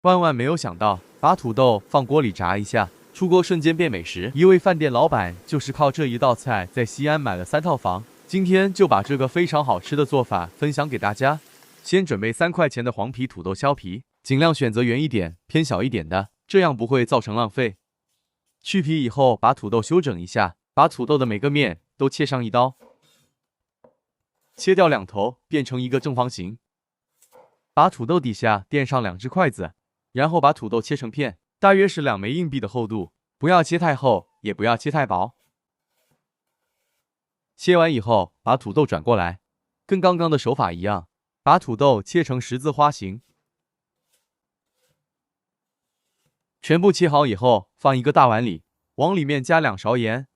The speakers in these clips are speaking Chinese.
万万没有想到，把土豆放锅里炸一下，出锅瞬间变美食。一位饭店老板就是靠这一道菜在西安买了3套房。今天就把这个非常好吃的做法分享给大家。先准备3块钱的黄皮土豆削皮，尽量选择圆一点、偏小一点的，这样不会造成浪费。去皮以后，把土豆修整一下，把土豆的每个面都切上1刀，切掉2头，变成一个正方形。把土豆底下垫上2只筷子，然后把土豆切成片，大约是2枚硬币的厚度，不要切太厚，也不要切太薄。切完以后，把土豆转过来，跟刚刚的手法一样，把土豆切成十字花形。全部切好以后，放一个大碗里，往里面加2勺盐，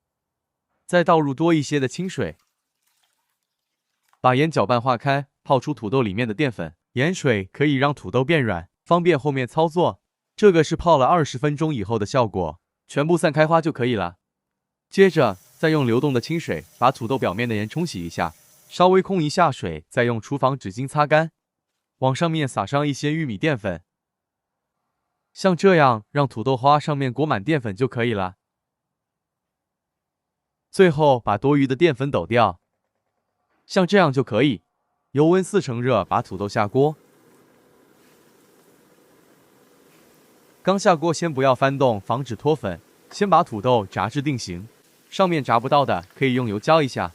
再倒入多一些的清水，把盐搅拌化开，泡出土豆里面的淀粉。盐水可以让土豆变软，方便后面操作。这个是泡了20分钟以后的效果，全部散开花就可以了。接着再用流动的清水把土豆表面的盐冲洗一下，稍微控一下水，再用厨房纸巾擦干，往上面撒上一些玉米淀粉，像这样让土豆花上面裹满淀粉就可以了。最后把多余的淀粉抖掉，像这样就可以。油温4成热，把土豆下锅。刚下锅先不要翻动，防止脱粉。先把土豆炸至定型，上面炸不到的可以用油浇一下。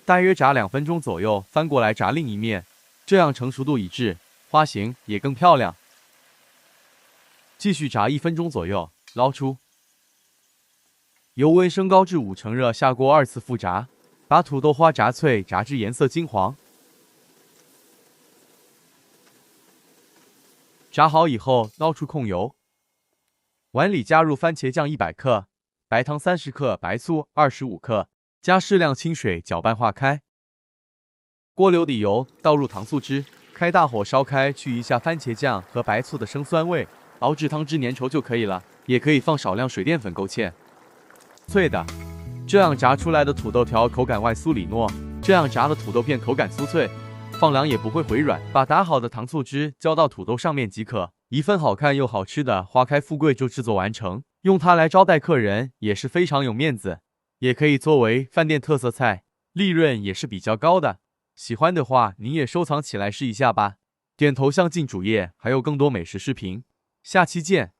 大约炸2分钟左右，翻过来炸另一面，这样成熟度一致，花型也更漂亮。继续炸1分钟左右，捞出。油温升高至5成热，下锅2次复炸，把土豆花炸脆，炸至颜色金黄。炸好以后，捞出控油。碗里加入番茄酱100克，白糖30克，白醋25克，加适量清水搅拌化开。锅留底油，倒入糖醋汁，开大火烧开，去一下番茄酱和白醋的生酸味，熬至汤汁粘稠就可以了。也可以放少量水淀粉勾芡。脆的，这样炸出来的土豆条口感外酥里糯，这样炸的土豆片口感酥脆，放凉也不会回软。把打好的糖醋汁浇到土豆上面即可。一份好看又好吃的花开富贵就制作完成，用它来招待客人也是非常有面子，也可以作为饭店特色菜，利润也是比较高的。喜欢的话，您也收藏起来试一下吧。点头像进主页，还有更多美食视频，下期见。